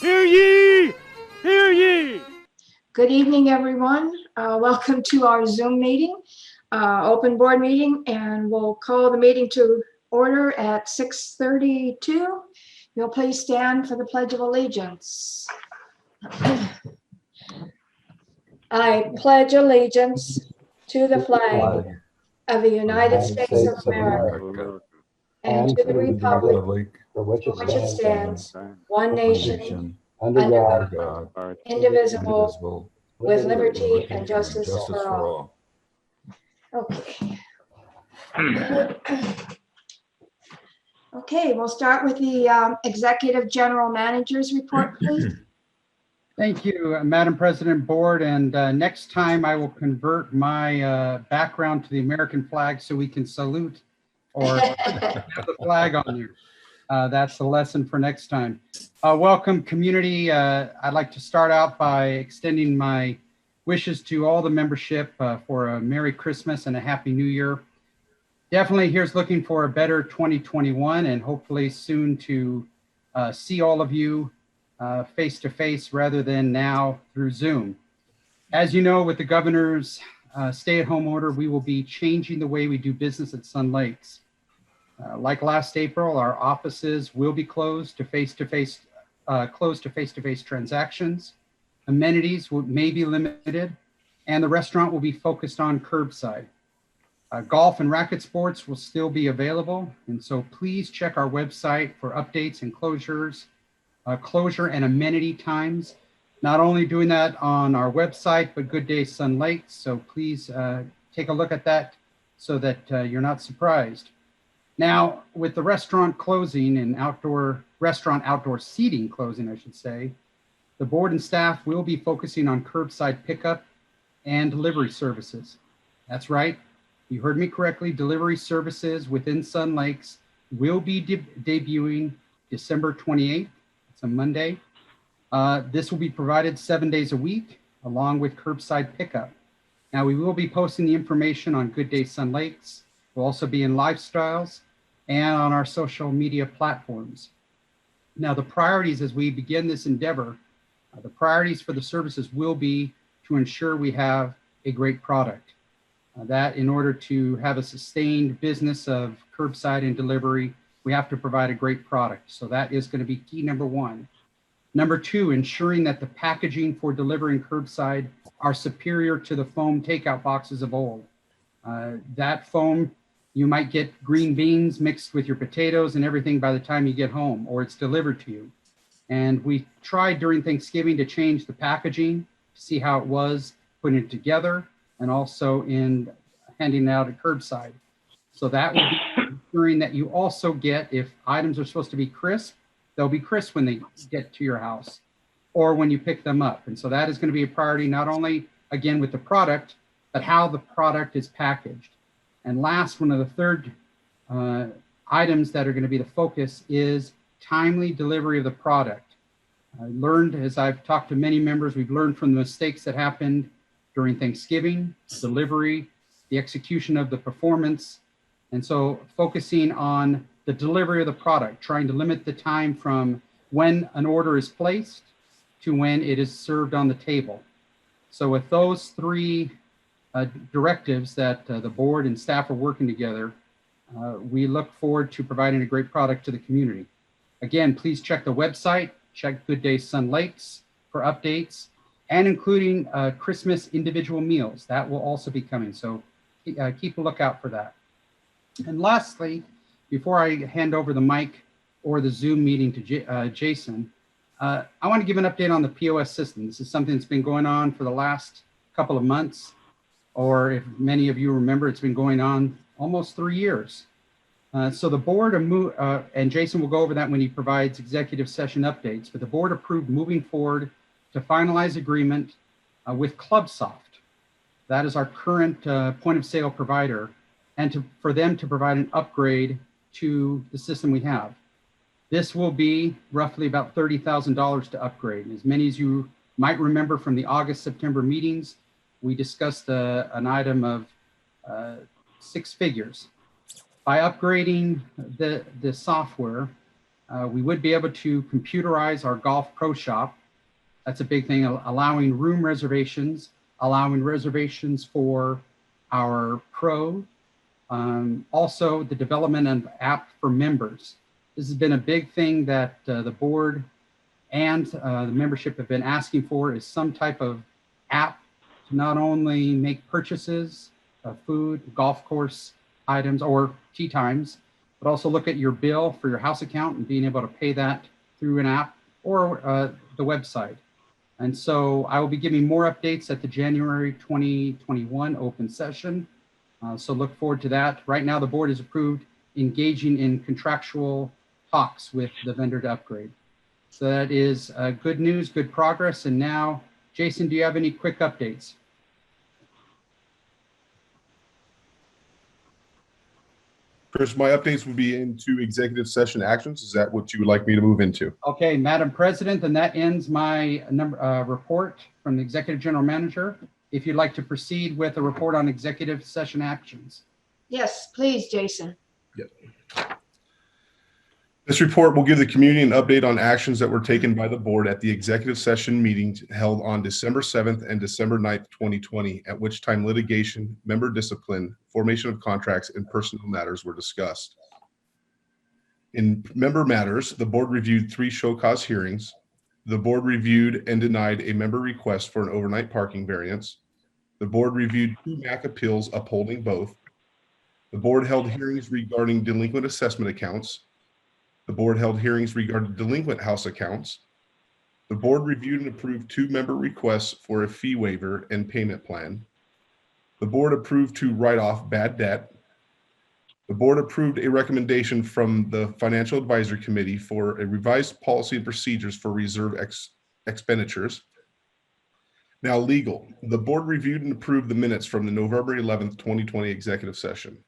Hear ye! Hear ye! Good evening, everyone. Welcome to our Zoom meeting, open board meeting, and we'll call the meeting to order at 6:32. You'll please stand for the Pledge of Allegiance. I pledge allegiance to the flag of the United States of America and to the republic for which for which it stands, one nation, nation, under God, indivisible, indivisible, with liberty and justice for all. all. Okay. Okay, we'll start with the Executive General Manager's report, please. Thank you, Madam President, Board, and next time I will convert my background to the American flag so we can salute or have the flag on there. That's the lesson for next time. Welcome, community. I'd like to start out by extending my wishes to all the membership for a Merry Christmas and a Happy New Year. Definitely here's looking for a better 2021 and hopefully soon to see all of you face to face rather than now through Zoom. As you know, with the governor's stay-at-home order, we will be changing the way we do business at Sun Lakes. Like last April, our offices will be closed to face-to-face transactions. Amenities may be limited, and the restaurant will be focused on curbside. Golf and racket sports will still be available, and so please check our website for updates and closure and amenity times. Not only doing that on our website, but Good Day Sun Lakes. So please take a look at that so that you're not surprised. Now, with the restaurant closing and outdoor seating closing, I should say, the board and staff will be focusing on curbside pickup and delivery services. That's right. You heard me correctly. Delivery services within Sun Lakes will be debuting December 28th. It's a Monday. This will be provided 7 days a week, along with curbside pickup. Now, we will be posting the information on Good Day Sun Lakes. We'll also be in Lifestyles and on our social media platforms. Now, the priorities as we begin this endeavor, the priorities for the services will be to ensure we have a great product. That in order to have a sustained business of curbside and delivery, we have to provide a great product. So that is going to be key number one. Number two, ensuring that the packaging for delivering curbside are superior to the foam takeout boxes of old. That foam, you might get green beans mixed with your potatoes and everything by the time you get home, or it's delivered to you. And we tried during Thanksgiving to change the packaging to see how it was, putting it together, and also in handing out at curbside. So that will be ensuring that you also get, if items are supposed to be crisp, they'll be crisp when they get to your house or when you pick them up. And so that is going to be a priority, not only again with the product, but how the product is packaged. And last, one of the third items that are going to be the focus is timely delivery of the product. I learned, as I've talked to many members, we've learned from the mistakes that happened during Thanksgiving, delivery, the execution of the performance. And so focusing on the delivery of the product, trying to limit the time from when an order is placed to when it is served on the table. So with those three directives that the board and staff are working together, we look forward to providing a great product to the community. Again, please check the website, check Good Day Sun Lakes for updates, and including Christmas individual meals. That will also be coming, so keep a lookout for that. And lastly, before I hand over the mic or the Zoom meeting to Jason, I want to give an update on the POS system. This is something that's been going on for the last couple of months, or if many of you remember, it's been going on almost 3 years. So the board, and Jason will go over that when he provides executive session updates, but the board approved moving forward to finalize agreement with ClubSoft. That is our current point of sale provider, and for them to provide an upgrade to the system we have. This will be roughly about $30,000 to upgrade. As many as you might remember from the August-September meetings, we discussed an item of 6 figures. By upgrading the software, We would be able to computerize our golf pro shop. That's a big thing, allowing room reservations, allowing reservations for our pro. Also, the development of app for members. This has been a big thing that the board and the membership have been asking for, is some type of app to not only make purchases of food, golf course items, or tee times, but also look at your bill for your house account and being able to pay that through an app or the website. And so I will be giving more updates at the January 2021 open session. So look forward to that. Right now, the board has approved engaging in contractual talks with the vendor to upgrade. So that is good news, good progress. And now, Jason, do you have any quick updates? Chris, my updates will be into executive session actions. Is that what you would like me to move into? Okay, Madam President, then that ends my report from the Executive General Manager. If you'd like to proceed with a report on executive session actions. Yes, please, Jason. This report will give the community an update on actions that were taken by the board at the executive session meeting held on December 7th and December 9th, 2020, at which time litigation, member discipline, formation of contracts, and personnel matters were discussed. In member matters, the board reviewed 3 show cause hearings. The board reviewed and denied a member request for an overnight parking variance. The board reviewed 2 MAC appeals upholding both. The board held hearings regarding delinquent assessment accounts. The board held hearings regarding delinquent house accounts. The board reviewed and approved 2 member requests for a fee waiver and payment plan. The board approved to write off bad debt. The board approved a recommendation from the Financial Advisory Committee for a revised policy and procedures for reserve expenditures. Now, legal. The board reviewed and approved the minutes from the November 11th, 2020 executive session.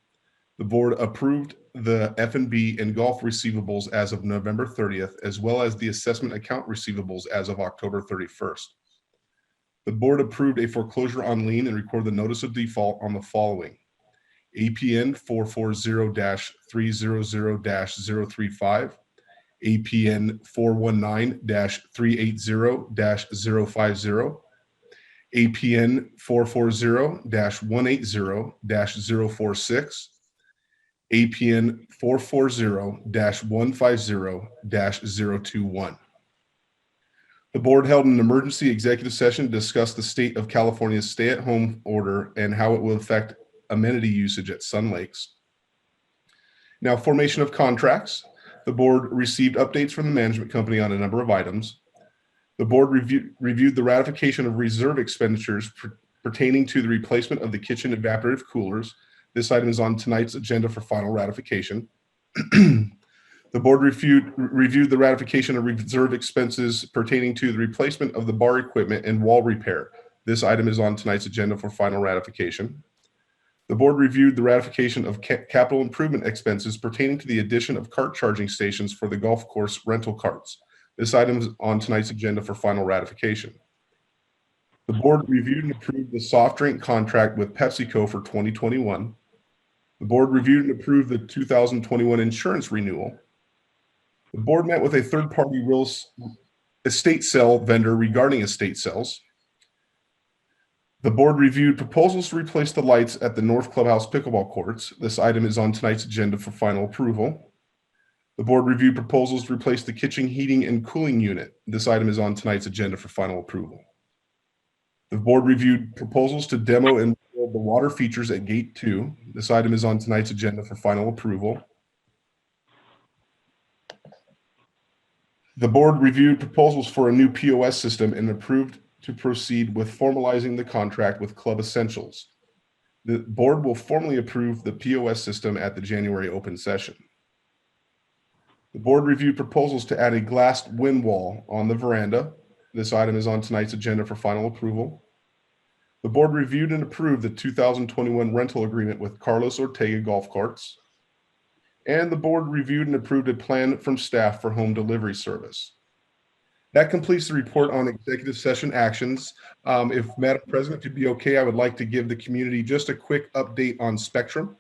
The board approved the F&B and golf receivables as of November 30th, as well as the assessment account receivables as of October 31st. The board approved a foreclosure on lien and recorded the notice of default on the following: APN 440-300-035, APN 419-380-050, APN 440-180-046, APN 440-150-021. The board held an emergency executive session to discuss the state of California's stay-at-home order and how it will affect amenity usage at Sun Lakes. Now, formation of contracts. The board received updates from the management company on a number of items. The board reviewed the ratification of reserve expenditures pertaining to the replacement of the kitchen evaporative coolers. This item is on tonight's agenda for final ratification. The board reviewed the ratification of reserve expenses pertaining to the replacement of the bar equipment and wall repair. This item is on tonight's agenda for final ratification. The board reviewed the ratification of capital improvement expenses pertaining to the addition of cart charging stations for the golf course rental carts. This item is on tonight's agenda for final ratification. The board reviewed and approved the soft drink contract with PepsiCo for 2021. The board reviewed and approved the 2021 insurance renewal. The board met with a third-party real estate sale vendor regarding estate sales. The board reviewed proposals to replace the lights at the North Clubhouse pickleball courts. This item is on tonight's agenda for final approval. The board reviewed proposals to replace the kitchen heating and cooling unit. This item is on tonight's agenda for final approval. The board reviewed proposals to demo and build the water features at Gate 2. This item is on tonight's agenda for final approval. The board reviewed proposals for a new POS system and approved to proceed with formalizing the contract with Club Essentials. The board will formally approve the POS system at the January open session. The board reviewed proposals to add a glassed wind wall on the veranda. This item is on tonight's agenda for final approval. The board reviewed and approved the 2021 rental agreement with Carlos Ortega Golf Carts. And the board reviewed and approved a plan from staff for home delivery service. That completes the report on executive session actions. If Madam President, if you'd be okay, I would like to give the community just a quick update on Spectrum.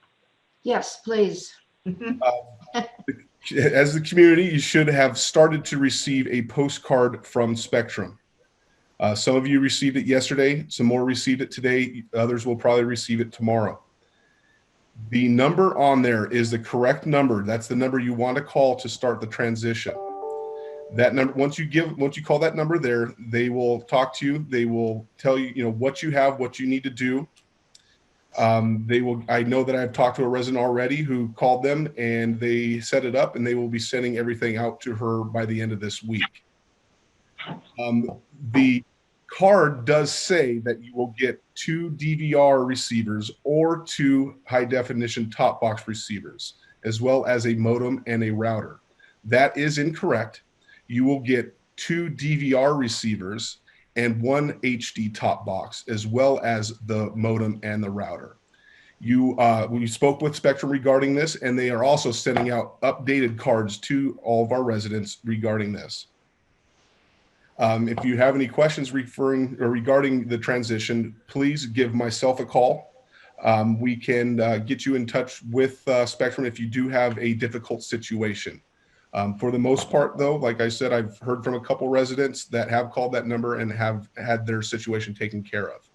Yes, please. as the community, you should have started to receive a postcard from Spectrum. Some of you received it yesterday. Some more received it today. Others will probably receive it tomorrow. The number on there is the correct number. That's the number you want to call to start the transition. That number, once you call that number there, they will talk to you. They will tell you, what you have, what you need to do. I know that I've talked to a resident already who called them and they set it up, and they will be sending everything out to her by the end of this week. The card does say that you will get 2 DVR receivers or 2 high definition top box receivers, as well as a modem and a router. That is incorrect. You will get 2 DVR receivers and 1 HD top box, as well as the modem and the router. We spoke with Spectrum regarding this, and they are also sending out updated cards to all of our residents regarding this. If you have any questions regarding the transition, please give myself a call. We can get you in touch with Spectrum if you do have a difficult situation. For the most part, though, like I said, I've heard from a couple residents that have called that number and have had their situation taken care of.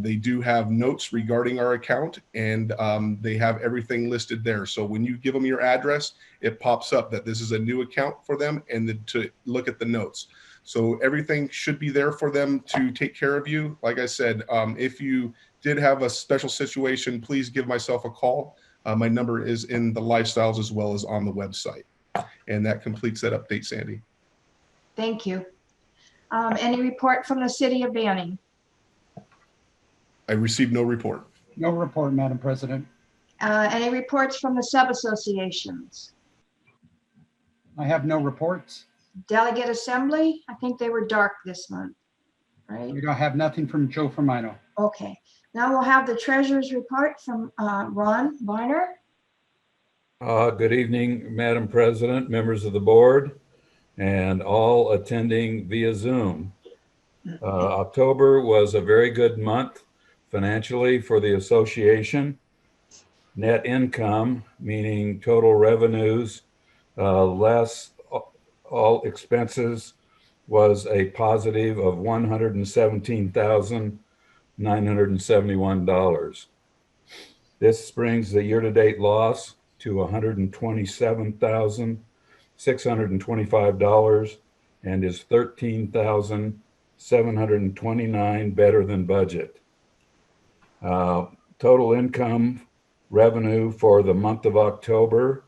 They do have notes regarding our account, and they have everything listed there. So when you give them your address, it pops up that this is a new account for them, and to look at the notes. So everything should be there for them to take care of you. Like I said, if you did have a special situation, please give myself a call. My number is in the lifestyles as well as on the website. And that completes that update, Sandy. Thank you. Any report from the city of Banning? I received no report. No report, Madam President. Any reports from the sub-associations? I have no reports. Delegate Assembly, I think they were dark this month, right? We don't have nothing from Joe Firmino. Okay, now we'll have the treasurer's report from Ron Varner. Good evening, Madam President, members of the board, and all attending via Zoom. October was a very good month financially for the association. Net income, meaning total revenues less all expenses, was a positive of $117,971. This brings the year-to-date loss to $127,625 and is $13,729 better than budget. Total income revenue for the month of October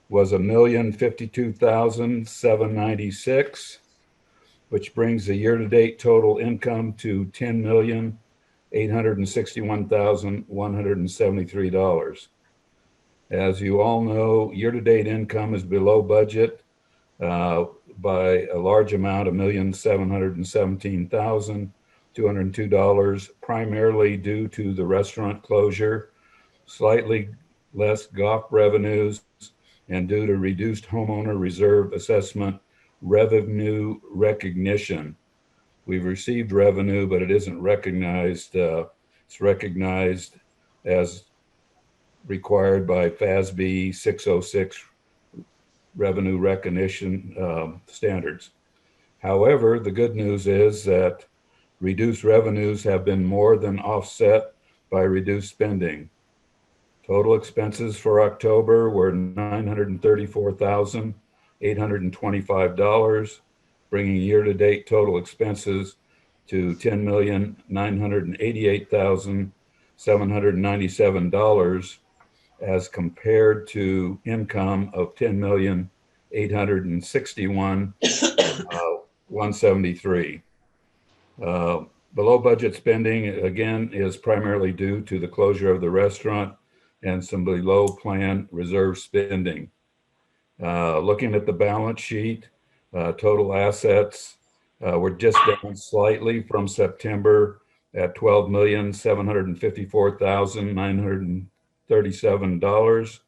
was $1,052,796, which brings the year-to-date total income to $10,861,173. As you all know, year-to-date income is below budget by a large amount, $1,717,202, primarily due to the restaurant closure, slightly less golf revenues, and due to reduced homeowner reserve assessment revenue recognition. We've received revenue, but it isn't recognized. It's recognized as required by FASB 606 revenue recognition standards. However, the good news is that reduced revenues have been more than offset by reduced spending. Total expenses for October were $934,825, bringing year-to-date total expenses to $10,988,797 as compared to income of $10,861,173. Below budget spending, again, is primarily due to the closure of the restaurant and some below plan reserve spending. Looking at the balance sheet, total assets were just down slightly from September at $12,754,937,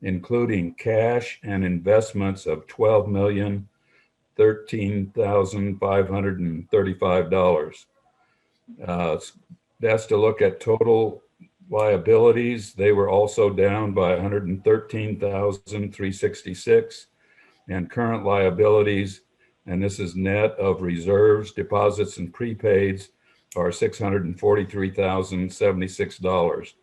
including cash and investments of $12,013,535. That's to look at total liabilities, they were also down by 113,366. And current liabilities, and this is net of reserves, deposits, and prepaids, are $643,076.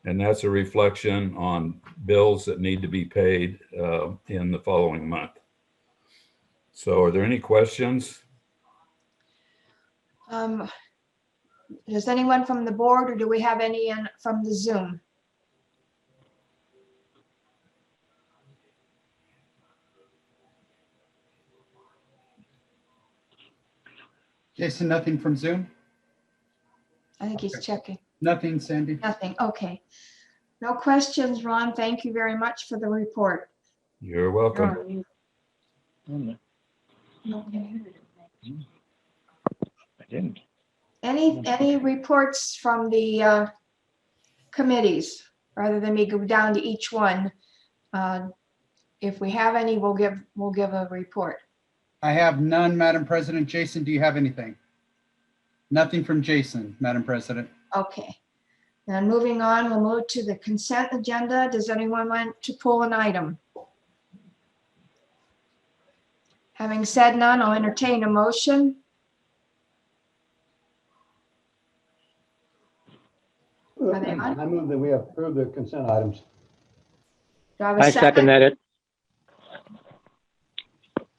And that's a reflection on bills that need to be paid in the following month. So are there any questions? Does anyone from the board, or do we have any from the Zoom? Jason, nothing from Zoom? I think he's checking. Nothing, Sandy? Nothing. Okay. No questions, Ron. Thank you very much for the report. You're welcome. Okay. I didn't. Any reports from the committees, rather than me go down to each one? If we have any, we'll give a report. I have none, Madam President. Jason, do you have anything? Nothing from Jason, Madam President. Okay. Then moving on, we'll move to the consent agenda. Does anyone want to pull an item? Having said none, I'll entertain a motion. Are they on? I move that we approve the consent items. Do I have a I second that.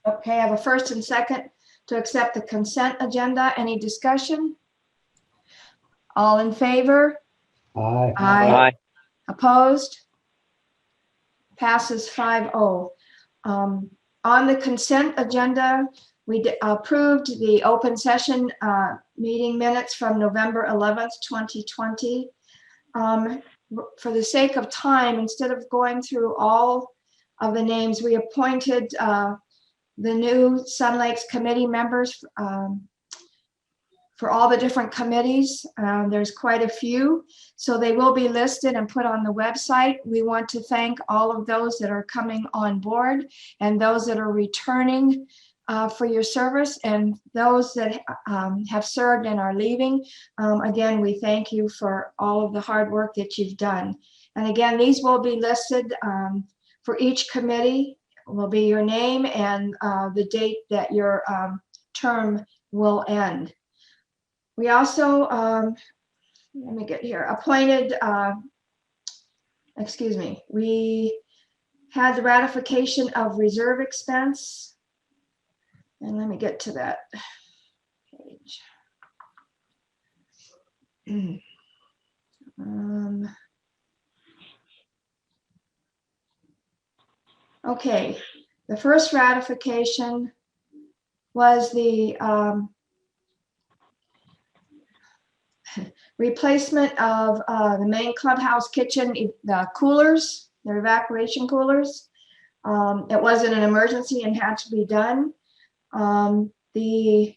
Okay, I have a first and second to accept the consent agenda. Any discussion? All in favor? Aye. Aye. Opposed? Passes 5-0. On the consent agenda, we approved the open session meeting minutes from November 11th, 2020. For the sake of time, instead of going through all of the names, we appointed the new Sun Lakes committee members for all the different committees. There's quite a few, so they will be listed and put on the website. We want to thank all of those that are coming on board and those that are returning for your service, and those that have served and are leaving. Again, we thank you for all of the hard work that you've done. And again, these will be listed for each committee. Will be your name and the date that your term will end. We also, let me get here, appointed, we had the ratification of reserve expense. And let me get to that page. Okay, the first ratification was the replacement of the main clubhouse kitchen, the coolers, the evacuation coolers. It wasn't an emergency and had to be done. The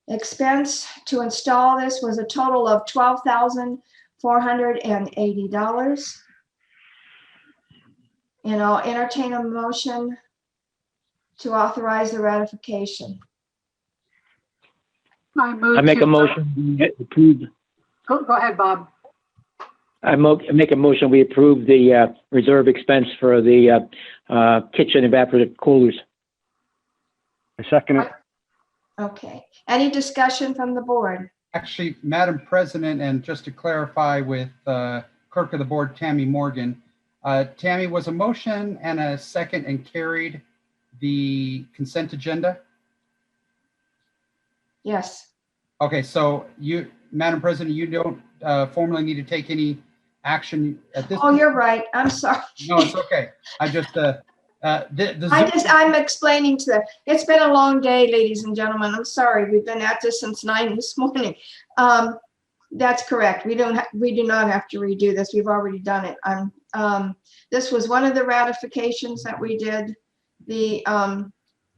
expense to install this was a total of $12,480. And I'll entertain a motion to authorize the ratification. I make a motion. We approve. Go ahead, Bob. I make a motion. We approve the reserve expense for the kitchen evaporative coolers. I second it. Okay. Any discussion from the board? Actually, Madam President, and just to clarify with Clerk of the Board, Tammy Morgan, Tammy, was a motion and a second and carried the consent agenda? Yes. Okay, so you, Madam President, you don't formally need to take any action at this. Oh, you're right. I'm sorry. No, it's okay. I just, I'm explaining to them. It's been a long day, ladies and gentlemen. I'm sorry. We've been at this since 9 this morning. That's correct. We do not have to redo this. We've already done it. This was one of the ratifications that we did. The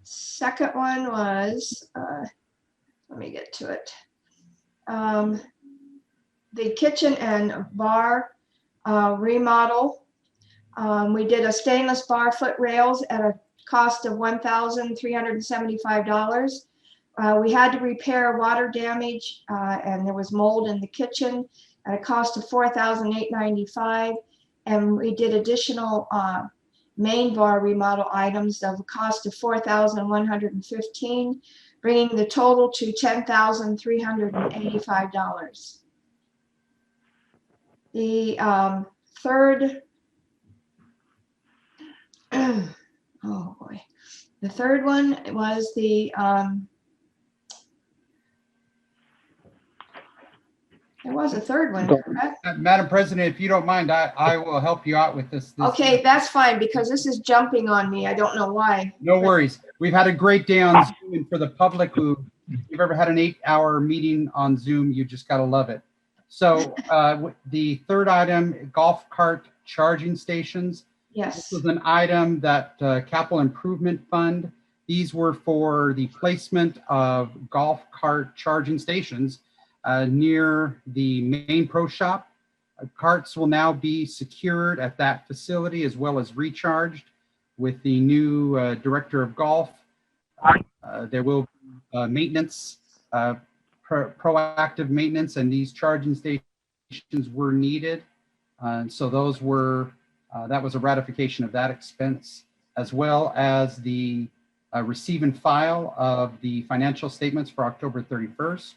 second one was, let me get to it. The kitchen and bar remodel. We did a stainless bar foot rails at a cost of $1,375. We had to repair water damage and there was mold in the kitchen. at a cost of $4,895. And we did additional main bar remodel items of a cost of $4,115, bringing the total to $10,385. The third, oh boy, the third one was the, there was a third one, correct? Madam President, if you don't mind, I will help you out with this. Okay, that's fine, because this is jumping on me. I don't know why. No worries. We've had a great day on Zoom, and for the public who, if you've ever had an 8-hour meeting on Zoom, you just gotta love it. So the third item, golf cart charging stations. Yes. This was an item that Capital Improvement Fund, these were for the placement of golf cart charging stations near the main pro shop. Carts will now be secured at that facility as well as recharged with the new director of golf. There will be maintenance, proactive maintenance, and these charging stations were needed. So those were, that was a ratification of that expense, as well as the receive and file of the financial statements for October 31st,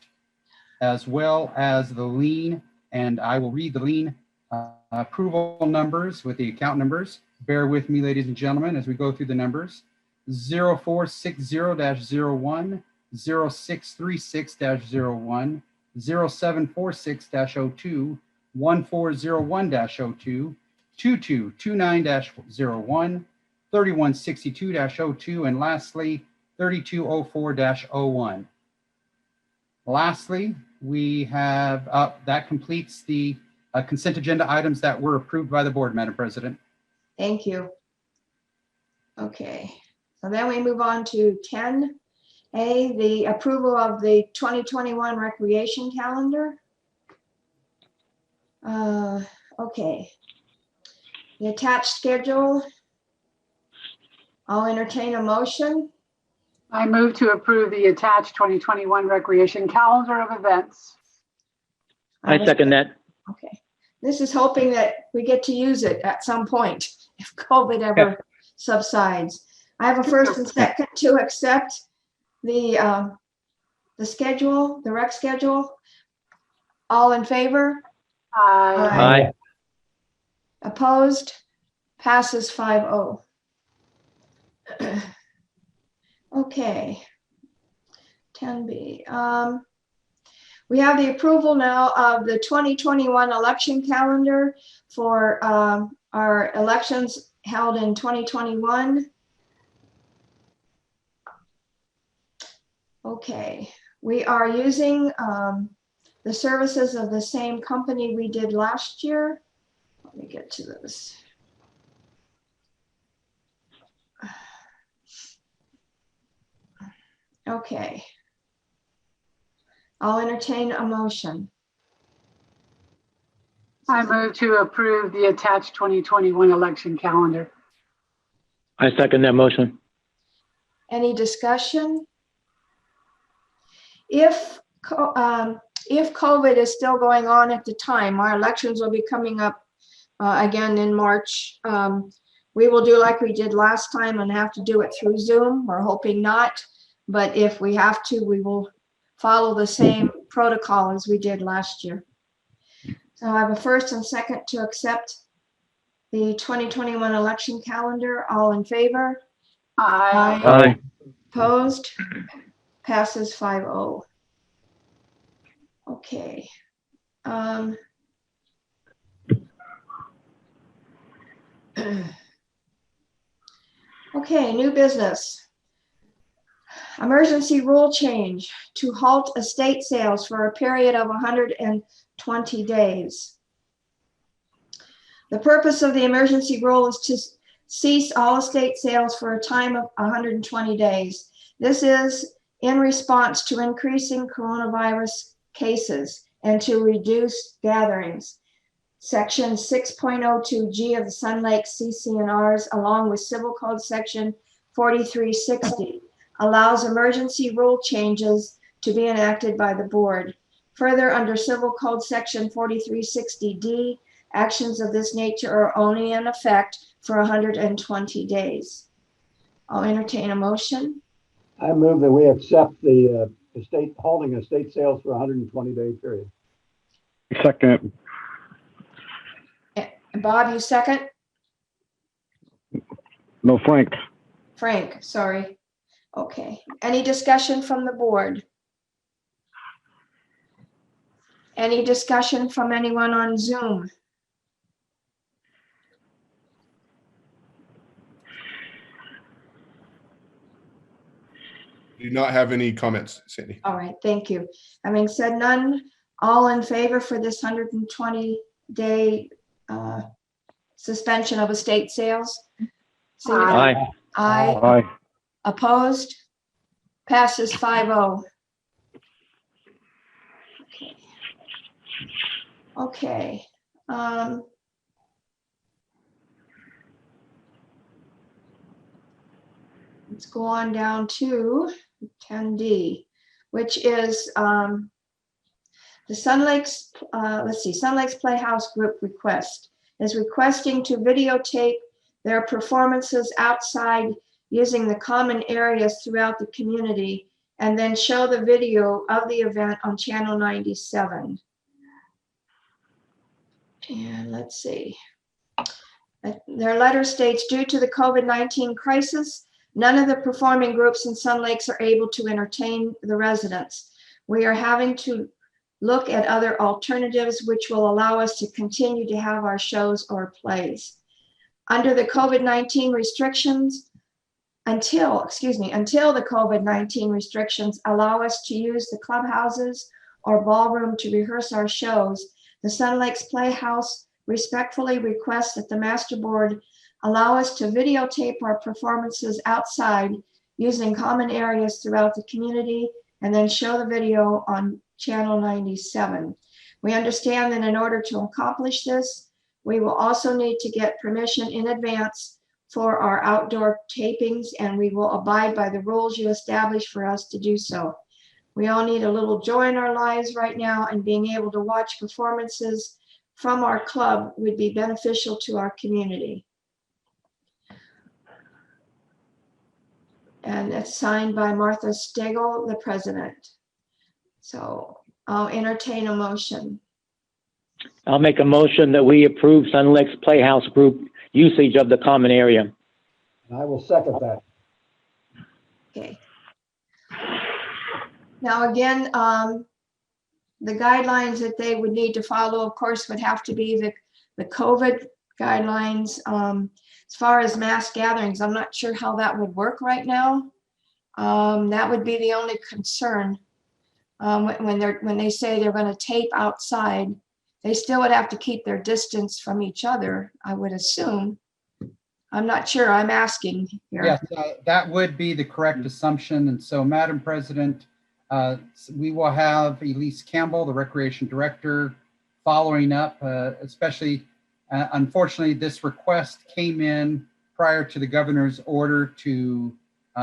as well as the lien. And I will read the lien approval numbers with the account numbers. Bear with me, ladies and gentlemen, as we go through the numbers. 0460-01, 0636-01, 0746-02, 1401-02, 2229-01, 3162-02, and lastly, 3204-01. Lastly, we have, that completes the consent agenda items that were approved by the board, Madam President. Thank you. Okay, so then we move on to 10A, the approval of the 2021 recreation calendar. Okay, the attached schedule. I'll entertain a motion. I move to approve the attached 2021 recreation calendar of events. I second that. Okay, this is hoping that we get to use it at some point if COVID ever subsides. I have a first and second to accept the schedule, the rec schedule. All in favor? Aye. Opposed? Passes 5-0. Okay. 10B. We have the approval now of the 2021 election calendar for our elections held in 2021. Okay, we are using the services of the same company we did last year. Let me get to this. Okay. I'll entertain a motion. I move to approve the attached 2021 election calendar. I second that motion. Any discussion? If COVID is still going on at the time, our elections will be coming up again in March. We will do like we did last time and have to do it through Zoom. We're hoping not, but if we have to, we will follow the same protocol as we did last year. So I have a first and second to accept the 2021 election calendar. All in favor? Aye. Aye. Opposed? Passes 5-0. Okay. Okay, new business. Emergency rule change to halt estate sales for a period of 120 days. The purpose of the emergency rule is to cease all estate sales for a time of 120 days. This is in response to increasing coronavirus cases and to reduce gatherings. Section 6.02G of the Sun Lake CC&Rs, along with Civil Code Section 4360, allows emergency rule changes to be enacted by the board. Further, under Civil Code Section 4360D, actions of this nature are only in effect for 120 days. I'll entertain a motion. I move that we accept the estate, holding estate sales for a 120-day period. Second it. Bob, you second? No, Frank. Frank, sorry. Okay. Any discussion from the board? Any discussion from anyone on Zoom? Do not have any comments, Sandy. All right, thank you. Having said none, all in favor for this 120-day suspension of estate sales? Aye. Aye. Aye. Opposed? Passes 5-0. Okay. Let's go on down to 10D, which is the Sun Lakes, Sun Lakes Playhouse Group request is requesting to videotape their performances outside using the common areas throughout the community and then show the video of the event on Channel 97. And let's see. Their letter states, due to the COVID-19 crisis, none of the performing groups in Sun Lakes are able to entertain the residents. We are having to look at other alternatives which will allow us to continue to have our shows or plays. Under the COVID-19 restrictions, until the COVID-19 restrictions allow us to use the clubhouses or ballroom to rehearse our shows, the Sun Lakes Playhouse respectfully requests that the Master Board allow us to videotape our performances outside using common areas throughout the community and then show the video on Channel 97. We understand that in order to accomplish this, we will also need to get permission in advance for our outdoor tapings, and we will abide by the rules you establish for us to do so. We all need a little joy in our lives right now, and being able to watch performances from our club would be beneficial to our community. And it's signed by Martha Stegel, the president. So I'll entertain a motion. I'll make a motion that we approve Sun Lakes Playhouse Group usage of the common area. And I will second that. Okay. Now, again, the guidelines that they would need to follow, of course, would have to be the COVID guidelines. As far as mass gatherings, I'm not sure how that would work right now. That would be the only concern. When they say they're going to tape outside, they still would have to keep their distance from each other, I would assume. I'm not sure. I'm asking here. Yes, that would be the correct assumption. And so, Madam President, we will have Elise Campbell, the Recreation Director, following up, especially, unfortunately, this request came in prior to the governor's order to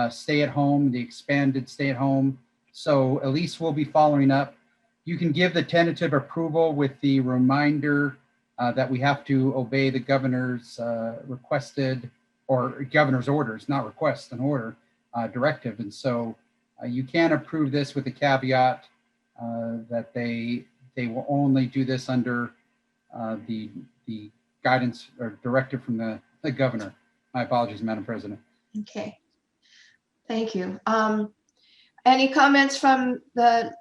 stay at home, the expanded stay at home. So Elise will be following up. You can give the tentative approval with the reminder that we have to obey the governor's requested, or governor's orders, not request, an order, directive. And so you can approve this with the caveat that they will only do this under the guidance or directive from the governor. My apologies, Madam President. Okay. Thank you. Any comments from the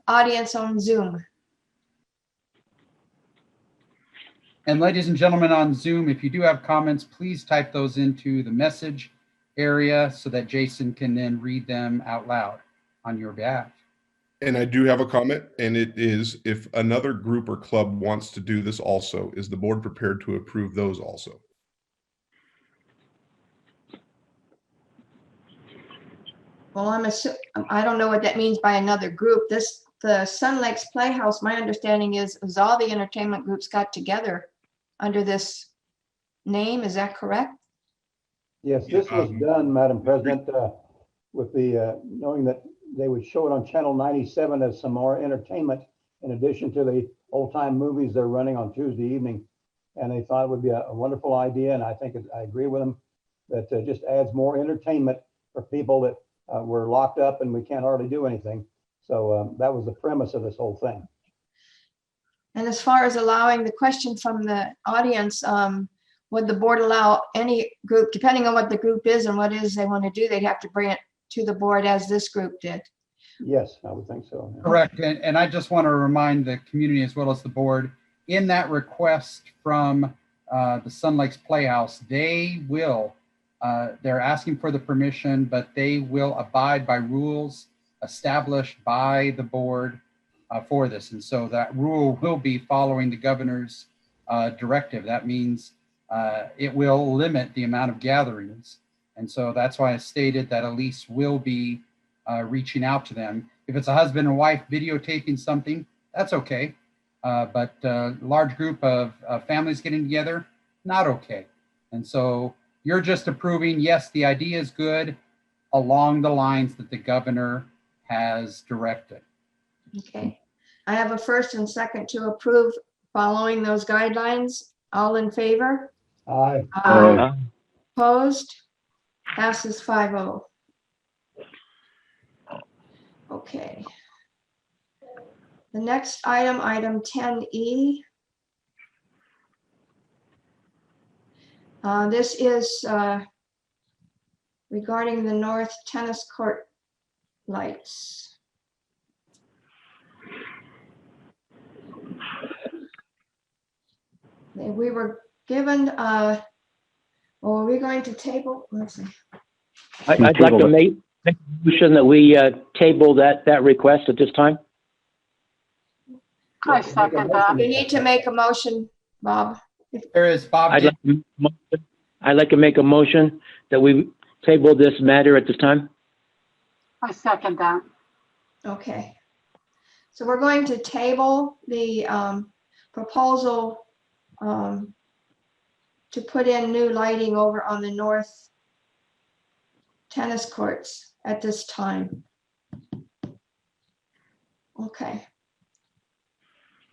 audience on Zoom? And ladies and gentlemen on Zoom, if you do have comments, please type those into the message area so that Jason can then read them out loud on your behalf. And I do have a comment, and it is, if another group or club wants to do this also, is the board prepared to approve those also? Well, I don't know what that means by another group. The Sun Lakes Playhouse, my understanding is all the entertainment groups got together under this name. Is that correct? Yes, this was done, Madam President, with the knowing that they would show it on Channel 97 as some more entertainment in addition to the old-time movies they're running on Tuesday evening. And they thought it would be a wonderful idea, and I think I agree with them, that just adds more entertainment for people that were locked up and we can't hardly do anything. So that was the premise of this whole thing. And as far as allowing the question from the audience, would the board allow any group, depending on what the group is and what it is they want to do, they'd have to bring it to the board as this group did? Yes, I would think so. Yeah. Correct. And I just want to remind the community as well as the board, in that request from the Sun Lakes Playhouse, they will, they're asking for the permission, but they will abide by rules established by the board for this. And so that rule will be following the governor's directive. That means it will limit the amount of gatherings. And so that's why I stated that Elise will be reaching out to them. If it's a husband and wife videotaping something, that's okay. But a large group of families getting together, not okay. And so you're just approving, yes, the idea is good along the lines that the governor has directed. Okay, I have a first and second to approve following those guidelines. All in favor? Aye. Aye. Opposed? Passes 5-0. Okay. The next item, item 10E. This is regarding the North Tennis Court lights. We were given, well, are we going to table? Let's see. I'd like to make a motion that we table that request at this time. I second that. You need to make a motion, Bob. There is Bob. I'd like to make a motion that we table this matter at this time. I second that. Okay. So we're going to table the proposal to put in new lighting over on the north tennis courts at this time. Okay.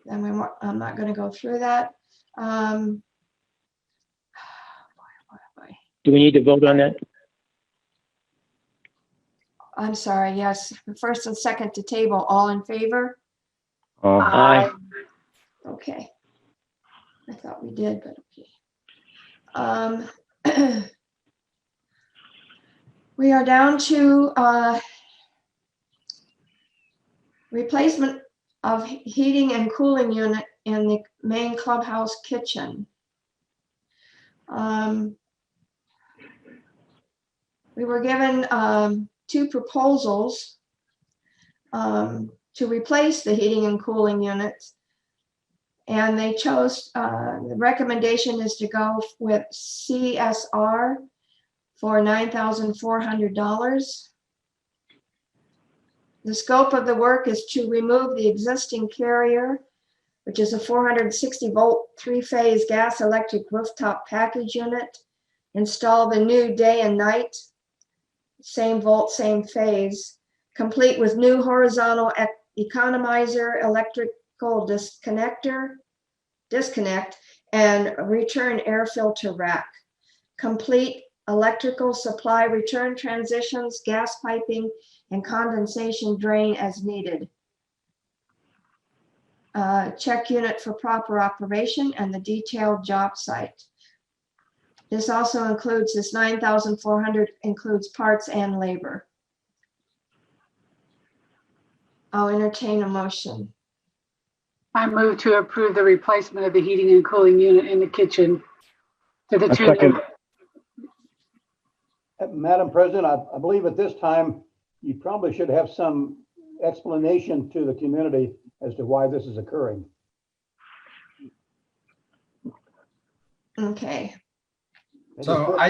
Then I'm not going to go through that. Do we need to vote on that? I'm sorry, yes. First and second to table, all in favor? Aye. Okay. I thought we did, but okay. We are down to replacement of heating and cooling unit in the main clubhouse kitchen. We were given 2 proposals to replace the heating and cooling units. And they chose, the recommendation is to go with CSR for $9,400. The scope of the work is to remove the existing carrier, which is a 460 volt 3-phase gas electric rooftop package unit, install the new day and night, same volt, same phase, complete with new horizontal economizer, electrical disconnect, and return air filter rack. Complete electrical supply return transitions, gas piping, and condensation drain as needed. Check unit for proper operation and the detailed job site. This also includes, this $9,400 includes parts and labor. I'll entertain a motion. I move to approve the replacement of the heating and cooling unit in the kitchen to the I tune second. of Madam President, I believe at this time, you probably should have some explanation to the community as to why this is occurring. Okay, So I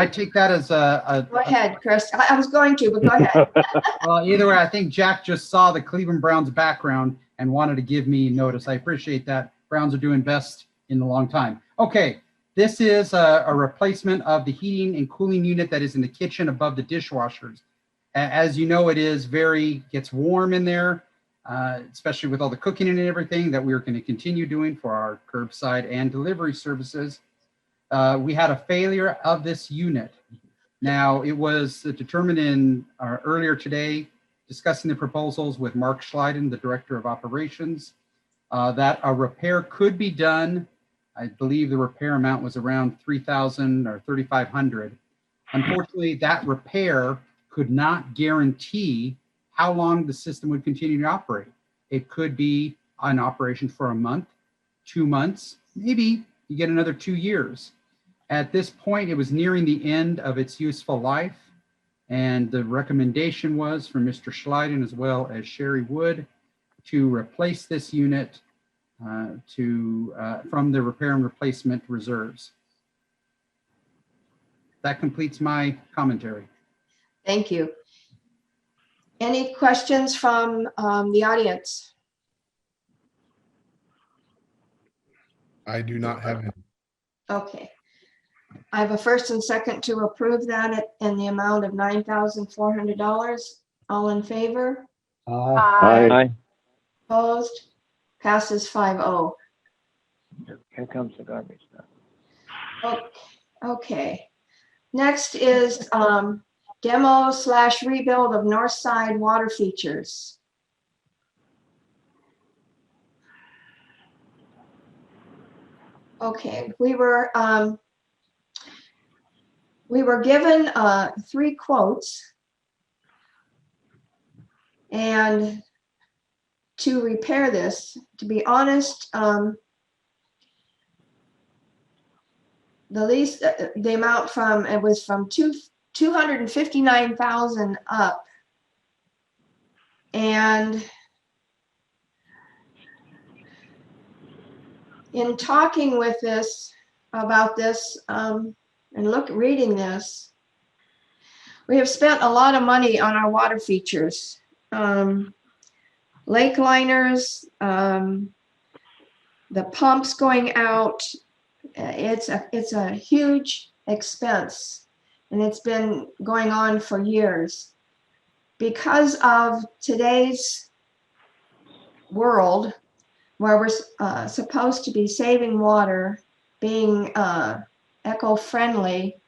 take that as a go ahead, Chris. I was going to, but go ahead. well, either way, I think Jack just saw the Cleveland Browns background and wanted to give me notice. I appreciate that. Browns are doing best in a long time. Okay, this is a replacement of the heating and cooling unit that is in the kitchen above the dishwashers. As you know, it is gets warm in there. especially with all the cooking and everything that we're going to continue doing for our curbside and delivery services. We had a failure of this unit. Now, it was determined in earlier today, discussing the proposals with Mark Schleiden, the Director of Operations, that a repair could be done. I believe the repair amount was around $3,000 or $3,500. Unfortunately, that repair could not guarantee how long the system would continue to operate. It could be an operation for a month, 2 months, maybe you get another 2 years. At this point, it was nearing the end of its useful life. And the recommendation was from Mr. Schleiden as well as Sherry Wood to replace this unit from the repair and replacement reserves. That completes my commentary. Thank you. Any questions from the audience? I do not have any. Okay. I have a first and second to approve that in the amount of $9,400. All in favor? Aye. Aye. Opposed? Passes 5-0. Here comes the garbage. Okay. Next is demo/rebuild of North Side water features. Okay, we were given 3 quotes, and to repair this, to be honest, the least, the amount it was from 259,000 up, and in talking with about this, and reading this, we have spent a lot of money on our water features. Lake liners, the pumps going out, it's a huge expense, and it's been going on for years. Because of today's world, where we're supposed to be saving water, being eco-friendly,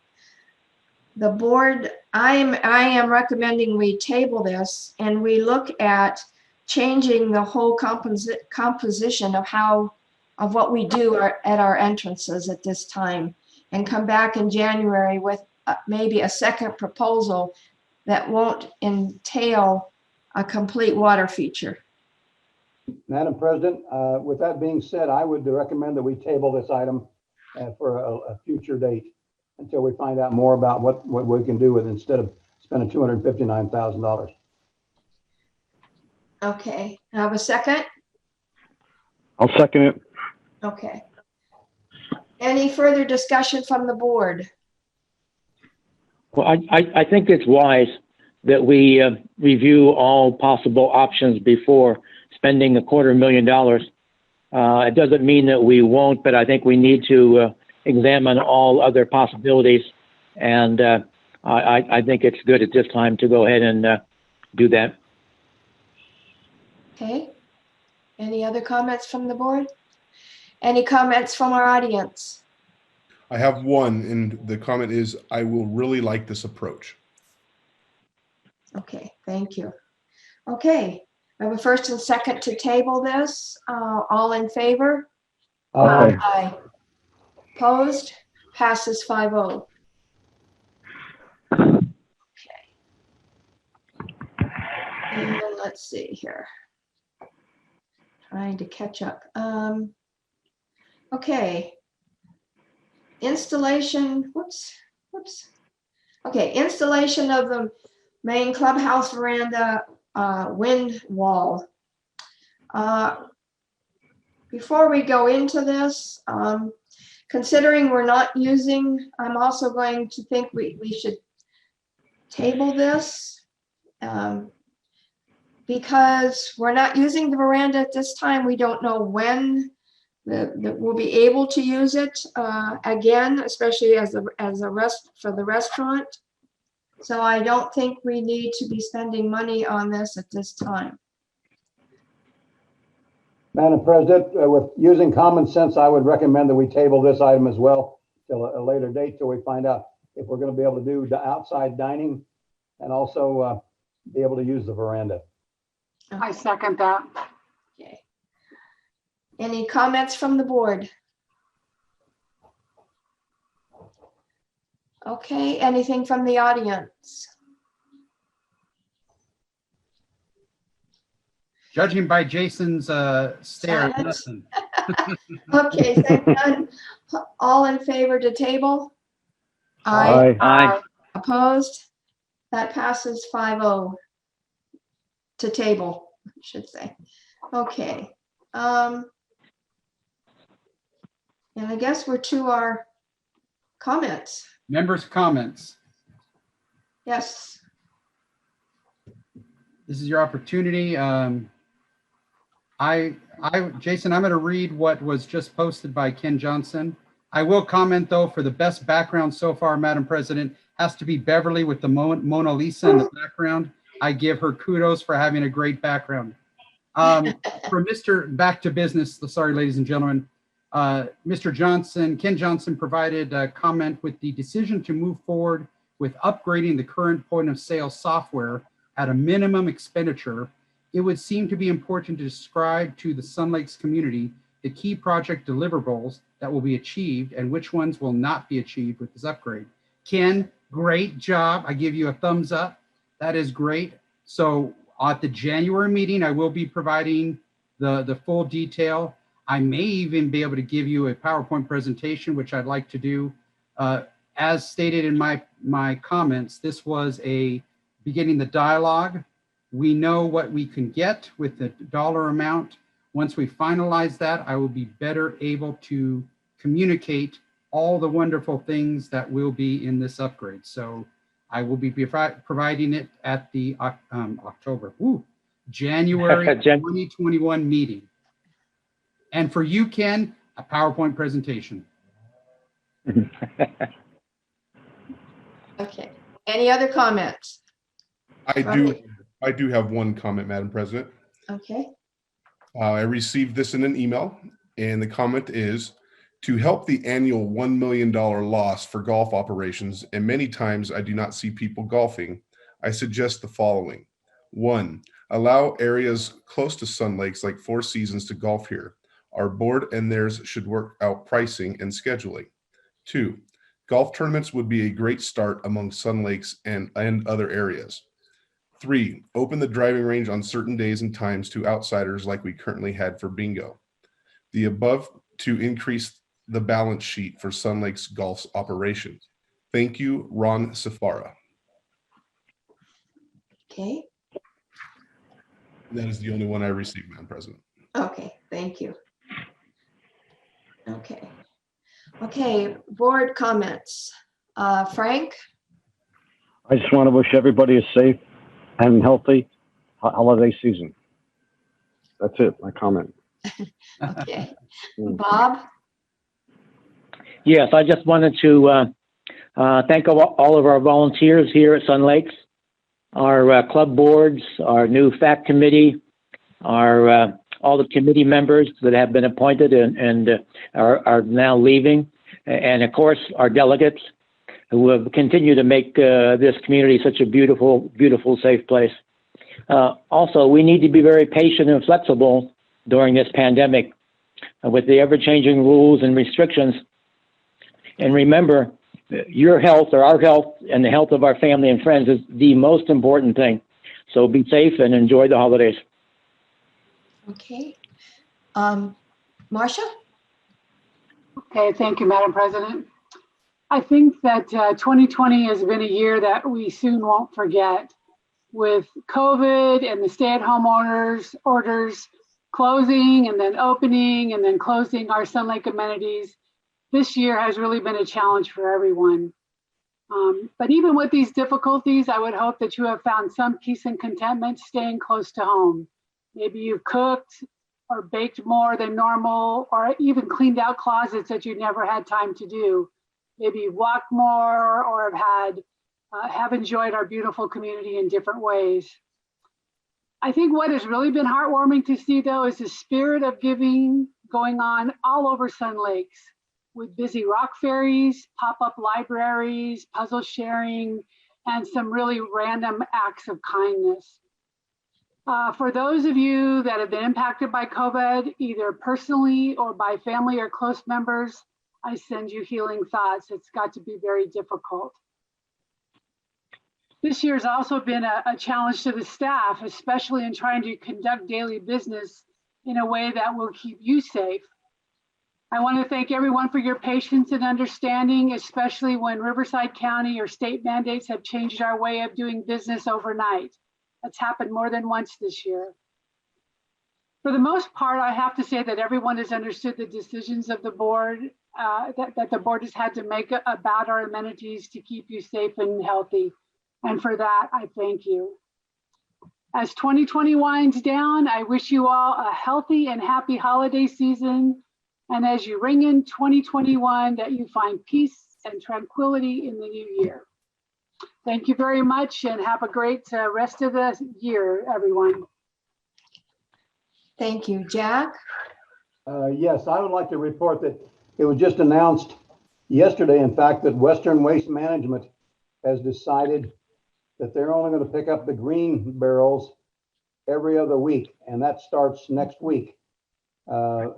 the board, I am recommending we table this and we look at changing the whole composition of what we do at our entrances at this time, and come back in January with maybe a second proposal that won't entail a complete water feature. Madam President, with that being said, I would recommend that we table this item for a future date until we find out more about what we can do with it instead of spending $259,000. Okay, I have a second. I'll second it. Okay. Any further discussion from the board? Well, I think it's wise that we review all possible options before spending $250,000. It doesn't mean that we won't, but I think we need to examine all other possibilities. And I think it's good at this time to go ahead and do that. Okay. Any other comments from the board? Any comments from our audience? I have one, and the comment is, I will really like this approach. Okay, thank you. Okay, I have a first and second to table this. All in favor? Aye. Aye. Opposed? Passes 5-0. Okay. And let's see here. Trying to catch up. Okay. Installation, whoops. Okay, installation of the main clubhouse veranda wind wall. Before we go into this, considering we're not using, I'm also going to think we should table this because we're not using the veranda at this time. We don't know when we'll be able to use it again, especially as a rest for the restaurant. So I don't think we need to be spending money on this at this time. Madam President, with using common sense, I would recommend that we table this item as well till a later date, till we find out if we're going to be able to do the outside dining and also be able to use the veranda. I second that. Okay. Any comments from the board? Okay, anything from the audience? Judging by Jason's stare, Silence. nothing. Okay, thank none. All in favor to table? Aye. Aye. Opposed? That passes 5-0 to table, I should say. Okay. And I guess we're to our comments. Members' comments. Yes. This is your opportunity. Jason, I'm going to read what was just posted by Ken Johnson. I will comment though, for the best background so far, Madam President, has to be Beverly with the Mona Lisa in the background. I give her kudos for having a great background. For Mr. Back to business, sorry, ladies and gentlemen, Mr. Johnson, Ken Johnson provided a comment with the decision to move forward with upgrading the current point of sale software at a minimum expenditure. It would seem to be important to describe to the Sun Lakes community the key project deliverables that will be achieved and which ones will not be achieved with this upgrade. Ken, great job. I give you a thumbs up. That is great. So at the January meeting, I will be providing the full detail. I may even be able to give you a PowerPoint presentation, which I'd like to do. As stated in my comments, this was a beginning the dialogue. We know what we can get with the dollar amount. Once we finalize that, I will be better able to communicate all the wonderful things that will be in this upgrade. So I will be providing it at the January 2021 meeting. And for you, Ken, a PowerPoint presentation. Okay. Any other comments? I do have one comment, Madam President. Okay. I received this in an email, and the comment is, to help the annual $1 million loss for golf operations, and many times I do not see people golfing, I suggest the following. 1, allow areas close to Sun Lakes like Four Seasons to golf here. Our board and theirs should work out pricing and scheduling. 2, golf tournaments would be a great start among Sun Lakes and other areas. 3, open the driving range on certain days and times to outsiders like we currently had for bingo. The above to increase the balance sheet for Sun Lakes Golf's operations. Thank you, Ron Safara. Okay. That is the only one I received, Madam President. Okay. Thank you. Okay. Okay. Board comments. Frank? I just want to wish everybody a safe and healthy holiday season. That's it, my comment. Okay. Bob? Yes, I just wanted to thank all of our volunteers here at Sun Lakes, our club boards, our new FAC committee, our all the committee members that have been appointed and are now leaving, and of course our delegates who have continued to make this community such a beautiful, beautiful, safe place. Also, we need to be very patient and flexible during this pandemic with the ever-changing rules and restrictions. And remember, your health or our health and the health of our family and friends is the most important thing. So be safe and enjoy the holidays. Okay. Marcia? Okay, thank you, Madam President. I think that 2020 has been a year that we soon won't forget. With COVID and the stay-at-home orders closing and then opening and then closing our Sun Lake amenities, this year has really been a challenge for everyone. But even with these difficulties, I would hope that you have found some peace and contentment staying close to home. Maybe you've cooked or baked more than normal, or even cleaned out closets that you never had time to do. Maybe you've walked more or have enjoyed our beautiful community in different ways. I think what has really been heartwarming to see, though, is the spirit of giving going on all over Sun Lakes, with busy rock ferries, pop-up libraries, puzzle sharing, and some really random acts of kindness. For those of you that have been impacted by COVID, either personally or by family or close members, I send you healing thoughts. It's got to be very difficult. This year has also been a challenge to the staff, especially in trying to conduct daily business in a way that will keep you safe. I want to thank everyone for your patience and understanding, especially when Riverside County or state mandates have changed our way of doing business overnight. That's happened more than once this year. For the most part, I have to say that everyone has understood the decisions of the board, that the board has had to make about our amenities to keep you safe and healthy. And for that, I thank you. As 2020 winds down, I wish you all a healthy and happy holiday season. And as you ring in 2021, that you find peace and tranquility in the new year. Thank you very much and have a great rest of the year, everyone. Thank you. Jack? Yes, I would like to report that it was just announced yesterday, in fact, that Western Waste Management has decided that they're only going to pick up the green barrels every other week, and that starts next week.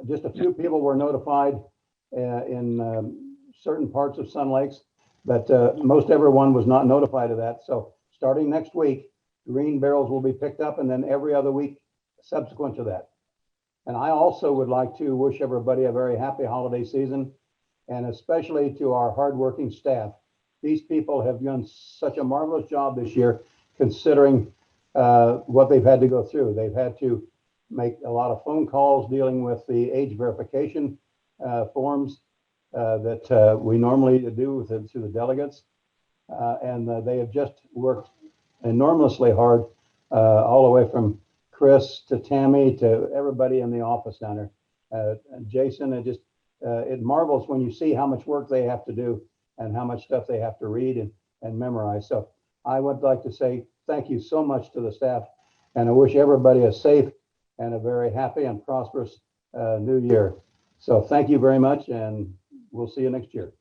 Just a few people were notified in certain parts of Sun Lakes, but most everyone was not notified of that. So starting next week, green barrels will be picked up, and then every other week subsequent to that. And I also would like to wish everybody a very happy holiday season, and especially to our hardworking staff. These people have done such a marvelous job this year, considering what they've had to go through. They've had to make a lot of phone calls dealing with the age verification forms that we normally do through the delegates. And they have just worked enormously hard, all the way from Chris to Tammy to everybody in the office down there. Jason, it marvels when you see how much work they have to do and how much stuff they have to read and memorize. So I would like to say thank you so much to the staff, and I wish everybody a safe and a very happy and prosperous new year. So thank you very much, and we'll see you next year.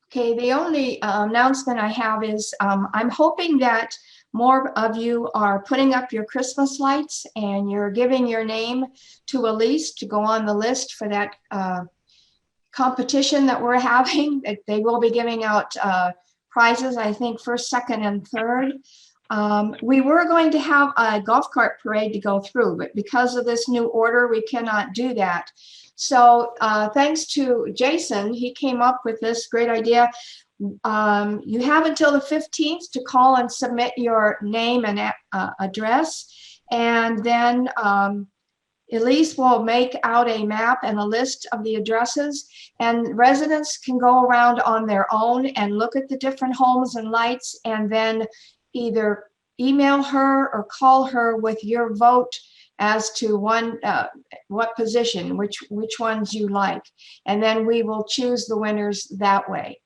Okay, the only announcement I have is I'm hoping that more of you are putting up your Christmas lights and you're giving your name to Elise to go on the list for that competition that we're having. They will be giving out prizes, I think, first, second, and third. We were going to have a golf cart parade to go through, but because of this new order, we cannot do that. So thanks to Jason, he came up with this great idea. You have until the 15th to call and submit your name and address, and then Elise will make out a map and a list of the addresses, and residents can go around on their own and look at the different homes and lights, and then either email her or call her with your vote as to what position, which ones you like, and then we will choose the winners that way.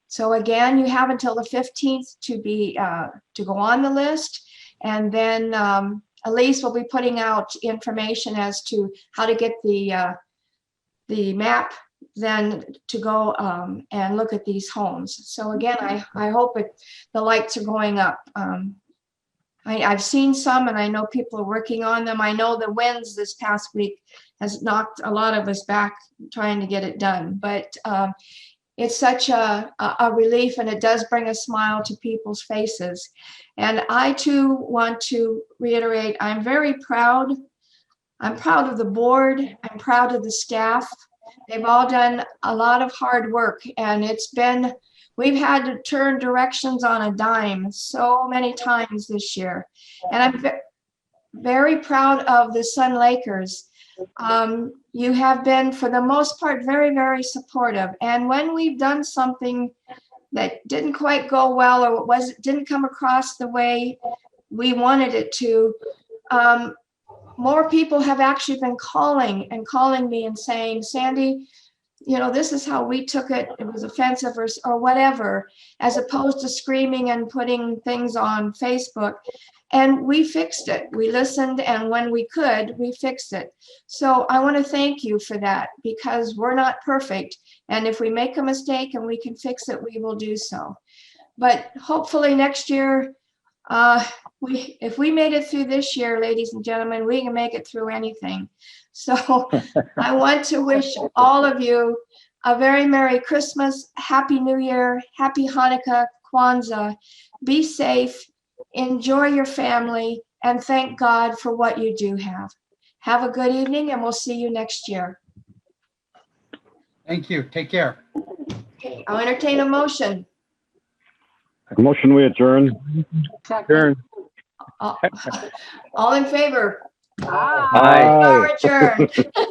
So again, you have until the 15th to be to go on the list, and then Elise will be putting out information as to how to get the map then to go and look at these homes. So again, I hope the lights are going up. I've seen some, and I know people are working on them. I know the winds this past week has knocked a lot of us back trying to get it done, but it's such a relief, and it does bring a smile to people's faces. And I too want to reiterate, I'm very proud. I'm proud of the board. I'm proud of the staff. They've all done a lot of hard work, and we've had to turn directions on a dime so many times this year. And I'm very proud of the Sun Lakers. You have been, for the most part, very, very supportive. And when we've done something that didn't quite go well, or didn't come across the way we wanted it to, more people have actually been calling me and saying, Sandy, this is how we took it. It was offensive or whatever, as opposed to screaming and putting things on Facebook. And we fixed it. We listened, and when we could, we fixed it. So I want to thank you for that, because we're not perfect. And if we make a mistake and we can fix it, we will do so. But hopefully next year, if we made it through this year, ladies and gentlemen, we can make it through anything. So I want to wish all of you a very Merry Christmas, Happy New Year, Happy Hanukkah, Kwanzaa. Be safe, enjoy your family, and thank God for what you do have. Have a good evening, and we'll see you next year. Thank you. Take care. Okay, I'll entertain a motion. Motion we adjourn. Second. Turn. All in favor? Aye. Aye. We are adjourned.